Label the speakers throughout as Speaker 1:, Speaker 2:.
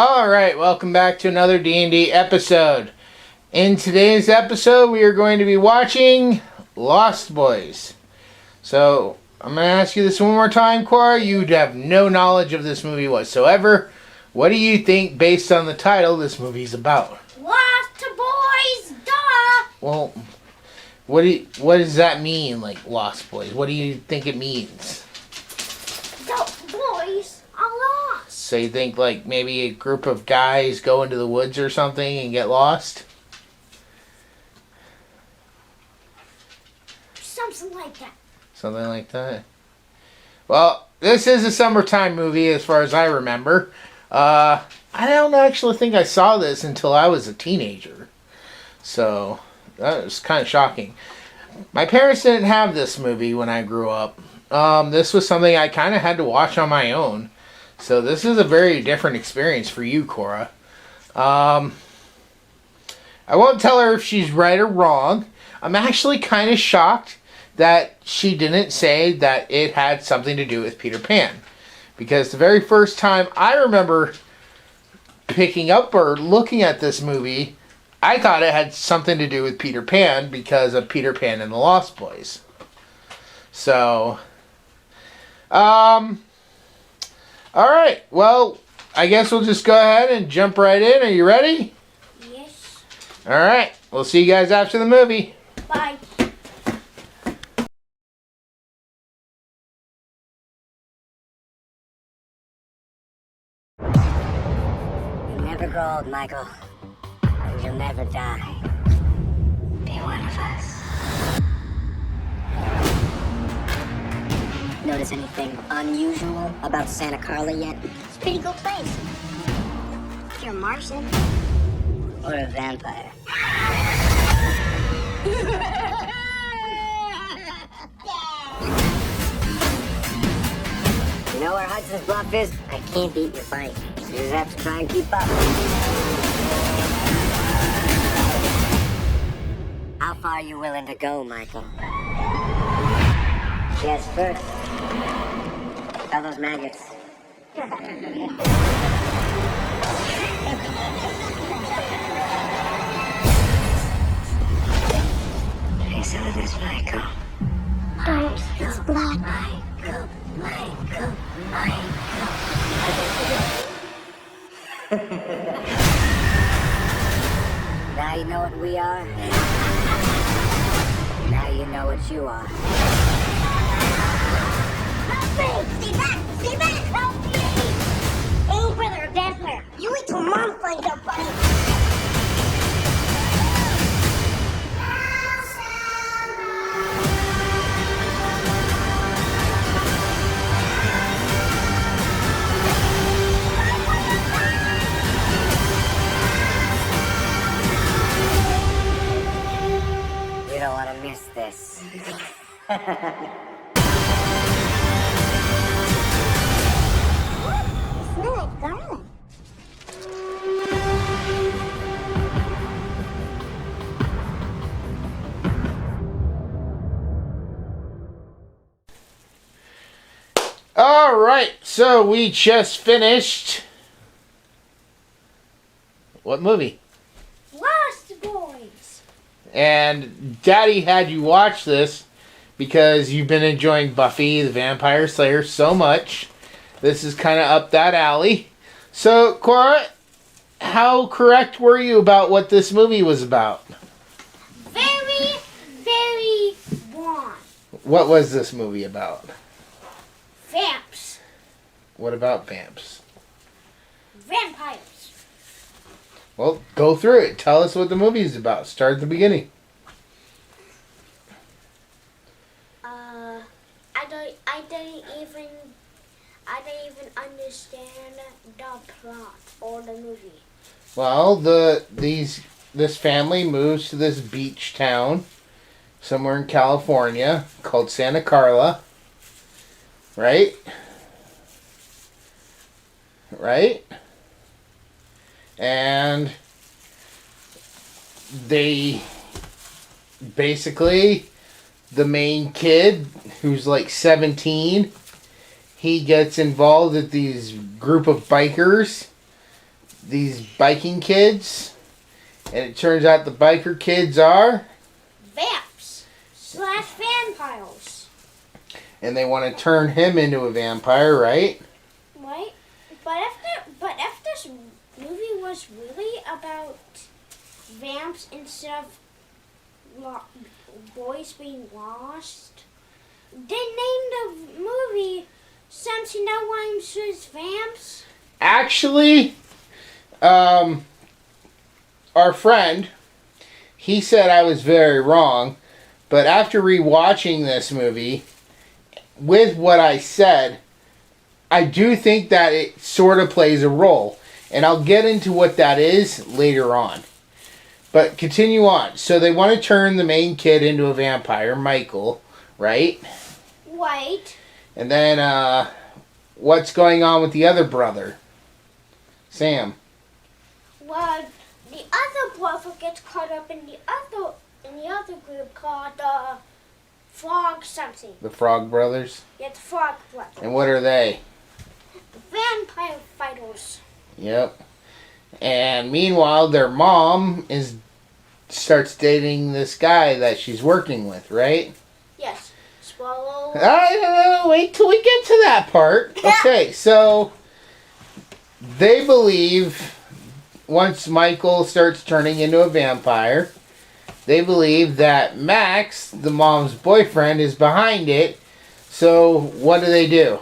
Speaker 1: Alright, welcome back to another D&D episode. In today's episode, we are going to be watching Lost Boys. So, I'm going to ask you this one more time, Corey. You have no knowledge of this movie whatsoever. What do you think, based on the title, this movie's about?
Speaker 2: Lost Boys, duh!
Speaker 1: Well, what does that mean, like, Lost Boys? What do you think it means?
Speaker 2: The boys are lost.
Speaker 1: So you think, like, maybe a group of guys go into the woods or something and get lost?
Speaker 2: Something like that.
Speaker 1: Something like that. Well, this is a summertime movie as far as I remember. I don't actually think I saw this until I was a teenager. So, that was kind of shocking. My parents didn't have this movie when I grew up. This was something I kind of had to watch on my own. So this is a very different experience for you, Cora. I won't tell her if she's right or wrong. I'm actually kind of shocked that she didn't say that it had something to do with Peter Pan. Because the very first time I remember picking up or looking at this movie, I thought it had something to do with Peter Pan because of Peter Pan and the Lost Boys. So, alright, well, I guess we'll just go ahead and jump right in. Are you ready?
Speaker 2: Yes.
Speaker 1: Alright, we'll see you guys after the movie.
Speaker 2: Bye.
Speaker 3: You'll never grow old, Michael. And you'll never die. Be one of us. Notice anything unusual about Santa Carla yet?
Speaker 2: It's a pretty good place. If you're a Martian.
Speaker 3: Or a vampire? You know where Hudson's Bluff is? I can't beat your fight. You just have to try and keep up. How far are you willing to go, Michael? Yes, first. How those maggots? Hey, some of this, Michael.
Speaker 2: I'm still black.
Speaker 3: Michael. Now you know what we are. Now you know what you are.
Speaker 2: Help me! Stay back! Stay back! Help me! Any brother a vampire. You wait till Mom finds out, buddy.
Speaker 3: You don't want to miss this.
Speaker 2: Smell like garlic.
Speaker 1: Alright, so we just finished... What movie?
Speaker 2: Lost Boys.
Speaker 1: And Daddy had you watch this because you've been enjoying Buffy the Vampire Slayer so much. This is kind of up that alley. So, Cora, how correct were you about what this movie was about?
Speaker 2: Very, very wrong.
Speaker 1: What was this movie about?
Speaker 2: Vamps.
Speaker 1: What about vamps?
Speaker 2: Vampires.
Speaker 1: Well, go through it. Tell us what the movie is about. Start at the beginning.
Speaker 2: I don't even understand the plot or the movie.
Speaker 1: Well, this family moves to this beach town somewhere in California called Santa Carla. Right? Right? And they basically, the main kid, who's like 17, he gets involved with these group of bikers these biking kids, and it turns out the biker kids are,
Speaker 2: vamps slash vampires.
Speaker 1: and they want to turn him into a vampire, right?
Speaker 2: Right? But if this movie was really about vamps instead of boys being lost, they named the movie Something No One's Vamps.
Speaker 1: Actually, our friend, he said I was very wrong, but after rewatching this movie, with what I said, I do think that it sort of plays a role. And I'll get into what that is later on. But continue on. So they want to turn the main kid into a vampire, Michael, right?
Speaker 2: Right.
Speaker 1: And then, what's going on with the other brother? Sam.
Speaker 2: Well, the other brother gets caught up in the other group called Frog something.
Speaker 1: The Frog Brothers.
Speaker 2: Yeah, the Frog Brothers.
Speaker 1: And what are they?
Speaker 2: Vampire fighters.
Speaker 1: Yep. And meanwhile, their mom starts dating this guy that she's working with, right?
Speaker 2: Yes. Swallow.
Speaker 1: I don't know. Wait till we get to that part. Okay, so they believe once Michael starts turning into a vampire, they believe that Max, the mom's boyfriend, is behind it. So what do?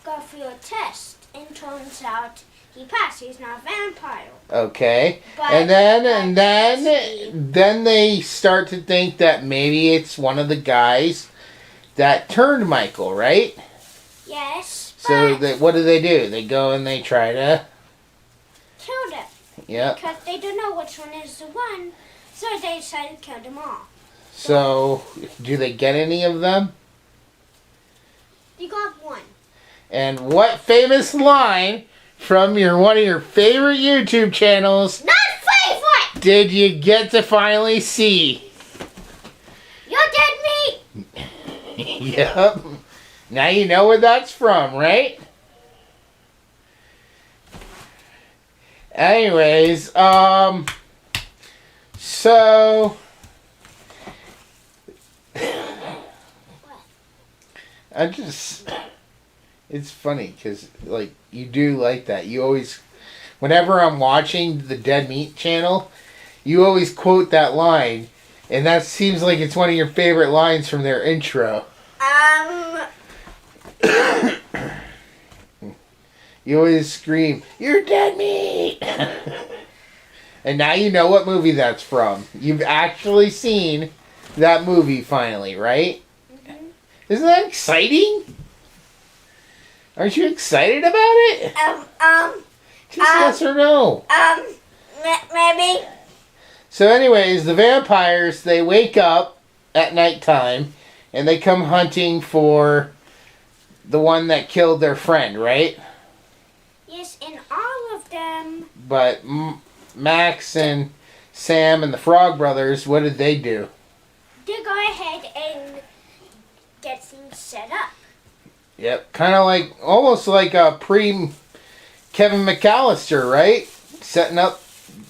Speaker 2: Go through a test, and turns out he passed. He's not a vampire.
Speaker 1: Okay.
Speaker 2: But,
Speaker 1: And then they start to think that maybe it's one of the guys that turned Michael, right?
Speaker 2: Yes.
Speaker 1: So
Speaker 2: but
Speaker 1: what do? They go and they try to.
Speaker 2: kill them.
Speaker 1: Yep.
Speaker 2: Because they don't know which one is the one, so they decided to kill them all.
Speaker 1: So do they get any of them?
Speaker 2: You got one.
Speaker 1: And what famous line from one of your favorite YouTube channels
Speaker 2: Not favorite!
Speaker 1: did you get to finally see?
Speaker 2: You did me!
Speaker 1: Yep. Now you know where that's from, right? Anyways, so it's funny because, like, you do like that. You always, whenever I'm watching the Dead Meat channel, you always quote that line, and that seems like it's one of your favorite lines from their intro. You always scream, "You're dead meat!" And now you know what movie that's from. You've actually seen that movie finally, right?
Speaker 2: Mm-hmm.
Speaker 1: Isn't that exciting? Aren't you excited about it? Just yes or no.
Speaker 2: Maybe.
Speaker 1: So anyways, the vampires, they wake up at nighttime and they come hunting for the one that killed their friend, right?
Speaker 2: Yes, and all of them.
Speaker 1: But Max and Sam and the Frog Brothers, what did they do?
Speaker 2: They go ahead and get things set up.
Speaker 1: Yep, kind of like, almost like a pre-Kevin McAllister, right? Setting up,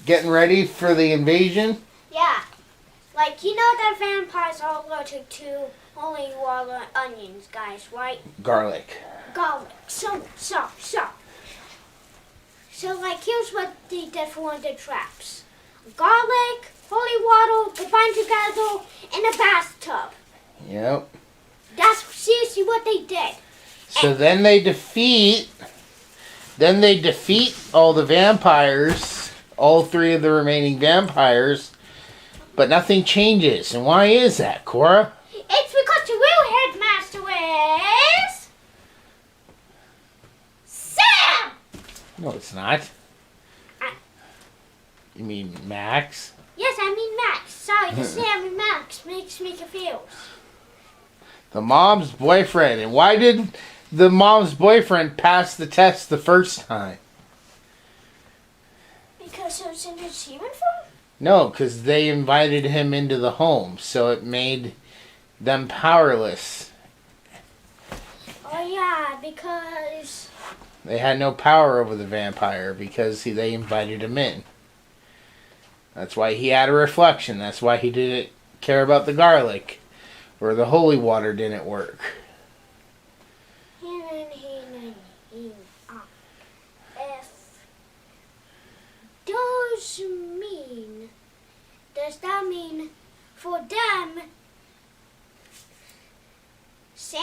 Speaker 1: getting ready for the invasion.
Speaker 2: Yeah. Like, you know that vampires are allergic to only raw onions, guys, right?
Speaker 1: Garlic.
Speaker 2: Garlic. So, like, here's what they did for one of the traps. Garlic, holy water, combined together in a bathtub.
Speaker 1: Yep.
Speaker 2: That's seriously what they did.
Speaker 1: So then they defeat all the vampires, all three of the remaining vampires, but nothing changes. And why is that, Cora?
Speaker 2: It's because the real headmaster is... Sam!
Speaker 1: No, it's not. You mean Max?
Speaker 2: Yes, I mean Max. Sorry, the Sam and Max makes me confused.
Speaker 1: The mom's boyfriend. And why did the mom's boyfriend pass the test the first time?
Speaker 2: Because it was in his human form?
Speaker 1: No, because they invited him into the home, so it made them powerless.
Speaker 2: Oh yeah, because...
Speaker 1: They had no power over the vampire because they invited him in. That's why he had a reflection. That's why he didn't care about the garlic. Or the holy water didn't work.
Speaker 2: Does that mean for them, Sam?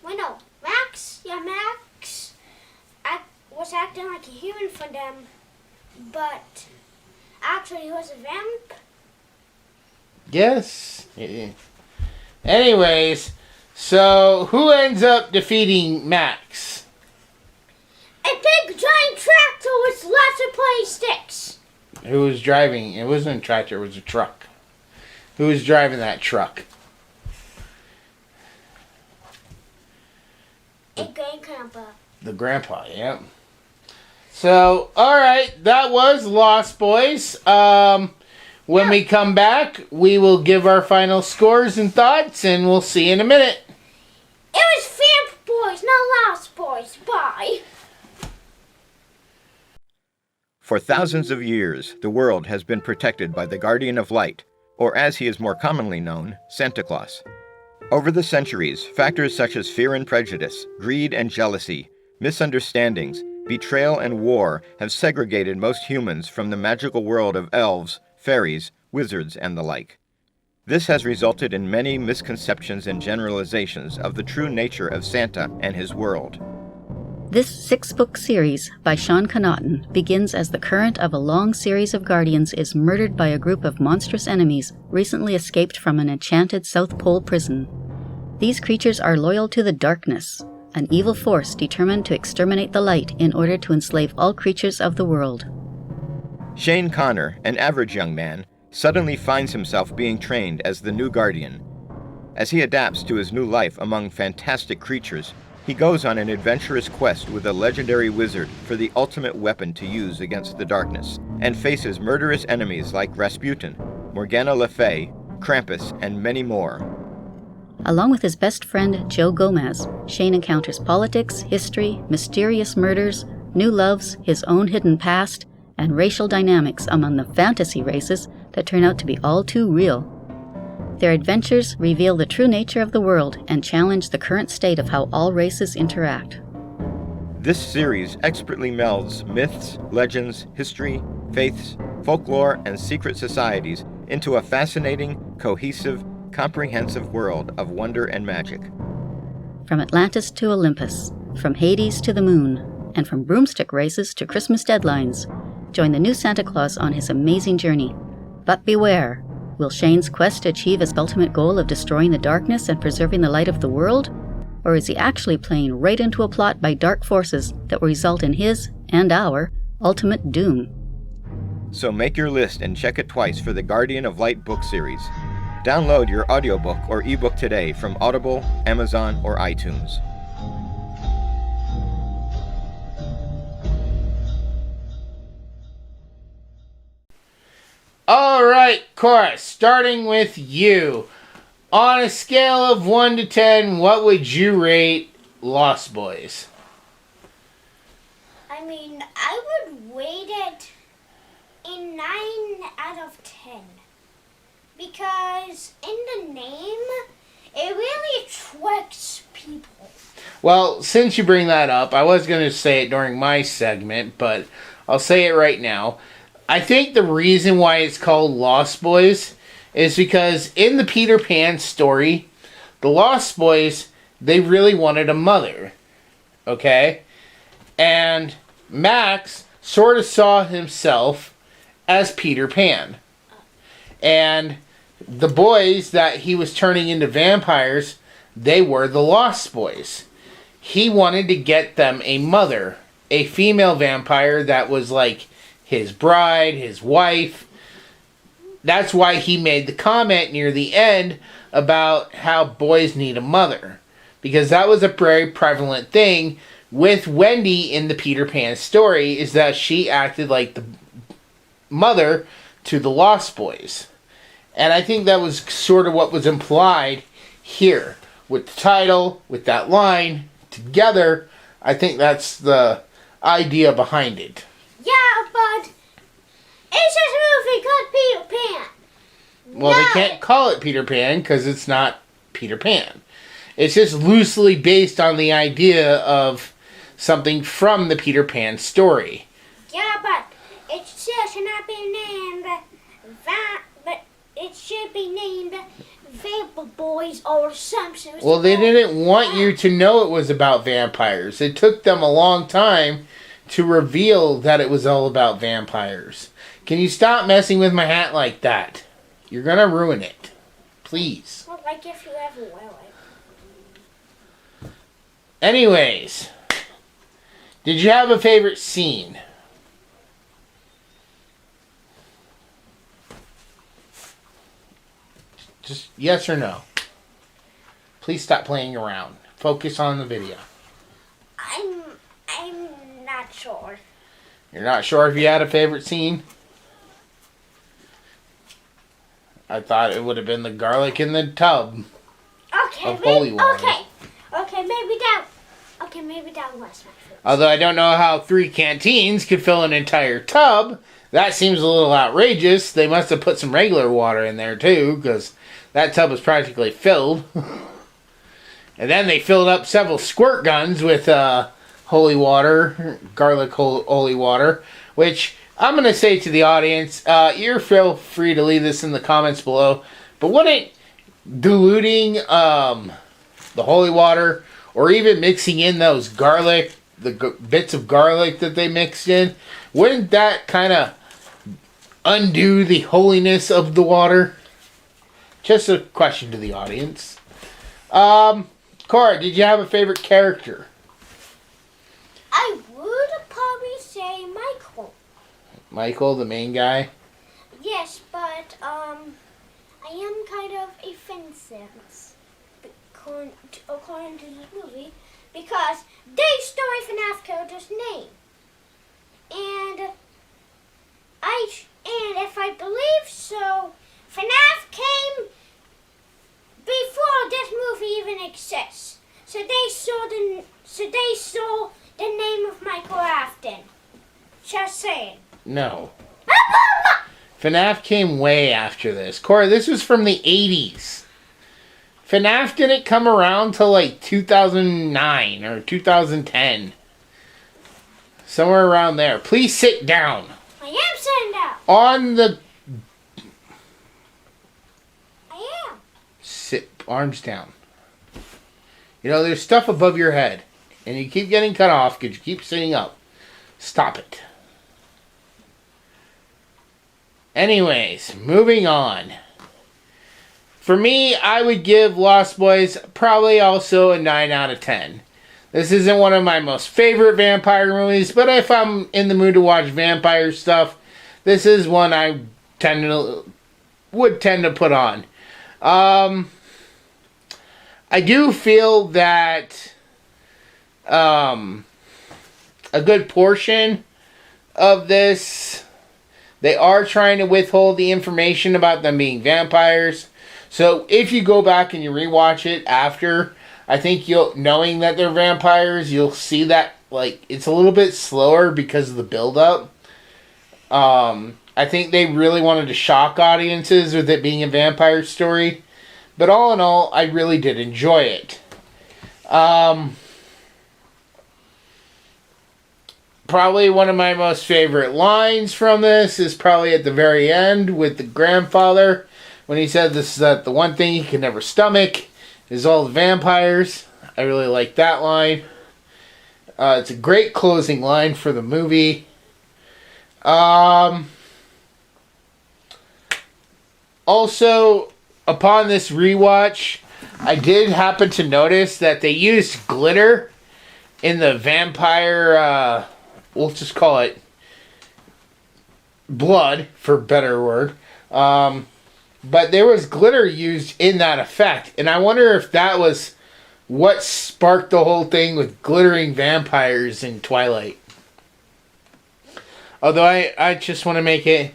Speaker 2: Wait, no, Max? Yeah, Max was acting like a human for them, but actually he was a vamp?
Speaker 1: Yes. Anyways, so who ends up defeating Max?
Speaker 2: A big giant tractor with lots of play sticks.
Speaker 1: Who was driving? It wasn't a tractor, it was a truck. Who was driving that truck?
Speaker 2: A grandpa.
Speaker 1: The grandpa, yeah. So, alright, that was Lost Boys. When we come back, we will give our final scores and thoughts, and we'll see you in a minute.
Speaker 2: It was Vamp Boys, not Lost Boys. Bye.
Speaker 4: For thousands of years, the world has been protected by the Guardian of Light, or as he is more commonly known, Santa Claus. Over the centuries, factors such as fear and prejudice, greed and jealousy, misunderstandings, betrayal and war have segregated most humans from the magical world of elves, fairies, wizards, and the like. This has resulted in many misconceptions and generalizations of the true nature of Santa and his world.
Speaker 5: This 6-book series by Sean Connaughton begins as the current of a long series of guardians is murdered by a group of monstrous enemies recently escaped from an enchanted South Pole prison. These creatures are loyal to the darkness, an evil force determined to exterminate the light in order to enslave all creatures of the world.
Speaker 4: Shane Connor, an average young man, suddenly finds himself being trained as the new guardian. As he adapts to his new life among fantastic creatures, he goes on an adventurous quest with a legendary wizard for the ultimate weapon to use against the darkness, and faces murderous enemies like Rasputin, Morgana Le Fay, Krampus, and many more.
Speaker 5: Along with his best friend, Joe Gomez, Shane encounters politics, history, mysterious murders, new loves, his own hidden past, and racial dynamics among the fantasy races that turn out to be all too real. Their adventures reveal the true nature of the world and challenge the current state of how all races interact.
Speaker 4: This series expertly melds myths, legends, history, faiths, folklore, and secret societies into a fascinating, cohesive, comprehensive world of wonder and magic.
Speaker 5: From Atlantis to Olympus, from Hades to the moon, and from broomstick races to Christmas deadlines, join the new Santa Claus on his amazing journey. But beware, will Shane's quest achieve his ultimate goal of destroying the darkness and preserving the light of the world? Or is he actually playing right into a plot by dark forces that will result in his, and our, ultimate doom?
Speaker 4: So make your list and check it twice for the Guardian of Light book series. Download your audiobook or ebook today from Audible, Amazon, or iTunes.
Speaker 1: Alright, Cora, starting with you. On a scale of 1 to 10, what would you rate Lost Boys?
Speaker 2: I mean, I would rate it in 9 out of 10. Because in the name, it really attracts people. Well,
Speaker 1: since you bring that up, I was going to say it during my segment, but I'll say it right now. I think the reason why it's called Lost Boys is because in the Peter Pan story, the Lost Boys, they really wanted a mother. Okay? And Max sort of saw himself as Peter Pan. And the boys that he was turning into vampires, they were the Lost Boys. He wanted to get them a mother, a female vampire that was like his bride, his wife. That's why he made the comment near the end about how boys need a mother. Because that was a very prevalent thing with Wendy in the Peter Pan story, is that she acted like the mother to the Lost Boys. And I think that was sort of what was implied here. With the title, with that line, together, I think that's the idea behind it.
Speaker 2: Yeah, but it's just a movie called Peter Pan.
Speaker 1: Well, they can't call it Peter Pan because it's not Peter Pan. It's just loosely based on the idea of something from the Peter Pan story.
Speaker 2: Yeah, but it still should not be named but it should be named Vapor Boys or something.
Speaker 1: Well, they didn't want you to know it was about vampires. It took them a long time to reveal that it was all about vampires. Can you stop messing with my hat like that? You're gonna ruin it. Please.
Speaker 2: Well, like if you ever will it.
Speaker 1: Anyways, did you have a favorite scene? Just yes or no. Please stop playing around. Focus on the video.
Speaker 2: I'm not sure.
Speaker 1: You're not sure if you had a favorite scene? I thought it would have been the garlic in the tub
Speaker 2: Okay,
Speaker 1: of holy water.
Speaker 2: Okay, maybe that was my favorite.
Speaker 1: Although I don't know how 3 canteens could fill an entire tub. That seems a little outrageous. They must have put some regular water in there too, because that tub was practically filled. And then they filled up several squirt guns with holy water, garlic holy water, which I'm going to say to the audience, you're feel free to leave this in the comments below, but wouldn't diluting the holy water or even mixing in those garlic, the bits of garlic that they mixed in, wouldn't that kind of undo the holiness of the water? Just a question to the audience. Cora, did you have a favorite character?
Speaker 2: I would probably say Michael.
Speaker 1: Michael, the main guy?
Speaker 2: Yes, but I am kind of offensive according to the movie because they stole FNAF character's name. And if I believe so, FNAF came before this movie even exists. So they stole the name of Michael Afton. Just saying.
Speaker 1: No. FNAF came way after this. Cora, this was from the 80s. FNAF didn't come around till like 2009 or 2010. Somewhere around there. Please sit down.
Speaker 2: I am sitting down.
Speaker 1: On the...
Speaker 2: I am.
Speaker 1: Sit, arms down. You know, there's stuff above your head. And you keep getting cut off because you keep sitting up. Stop it. Anyways, moving on. For me, I would give Lost Boys probably also a 9 out of 10. This isn't one of my most favorite vampire movies, but if I'm in the mood to watch vampire stuff, this is one I would tend to put on. I do feel that a good portion of this, they are trying to withhold the information about them being vampires. So if you go back and you rewatch it after, I think knowing that they're vampires, you'll see that like it's a little bit slower because of the build-up. I think they really wanted to shock audiences with it being a vampire story. But all in all, I really did enjoy it. Probably one of my most favorite lines from this is probably at the very end with the grandfather when he said this is that the one thing he can never stomach is all the vampires. I really like that line. It's a great closing line for the movie. Also, upon this rewatch, I did happen to notice that they used glitter in the vampire, we'll just call it blood, for a better word. But there was glitter used in that effect. And I wonder if that was what sparked the whole thing with glittering vampires in Twilight. Although I just want to make it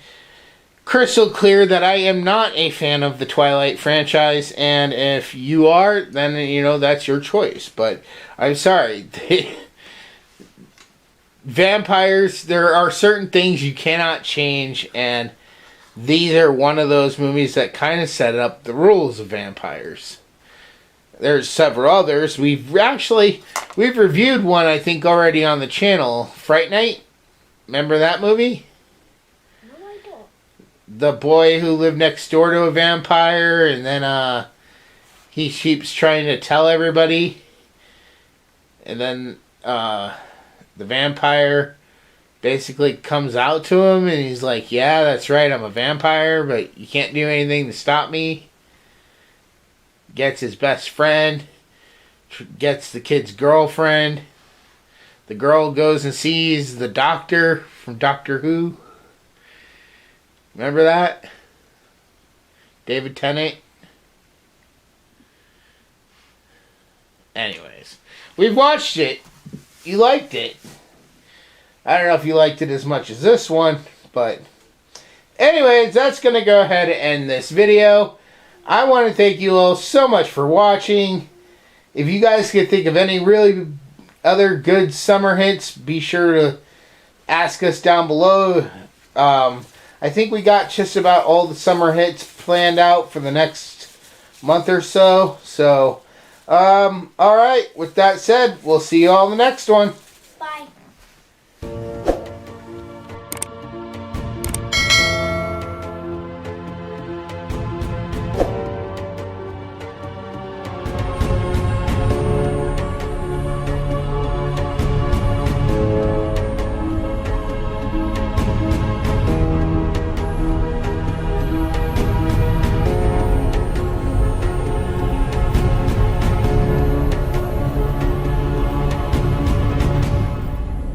Speaker 1: crystal clear that I am not a fan of the Twilight franchise. And if you are, then, you know, that's your choice. But I'm sorry. vampires, there are certain things you cannot change, and these are one of those movies that kind of set up the rules of vampires. There's several others. We've reviewed one, I think, already on the channel. Fright Night. Remember that movie?
Speaker 2: No, I don't.
Speaker 1: The boy who lived next door to a vampire, and then he keeps trying to tell everybody. And then the vampire basically comes out to him, and he's like, yeah, that's right, I'm a vampire, but you can't do anything to stop me. Gets his best friend, gets the kid's girlfriend. The girl goes and sees the doctor from Doctor Who. Remember that? David Tennant. Anyways, we've watched it. You liked it. I don't know if you liked it as much as this one, but anyways, that's going to go ahead and end this video. I want to thank you all so much for watching. If you guys could think of any really other good summer hits, be sure to ask us down below. I think we got just about all the summer hits planned out for the next month or so. So, alright, with that said, we'll see you all in the next one.
Speaker 2: Bye.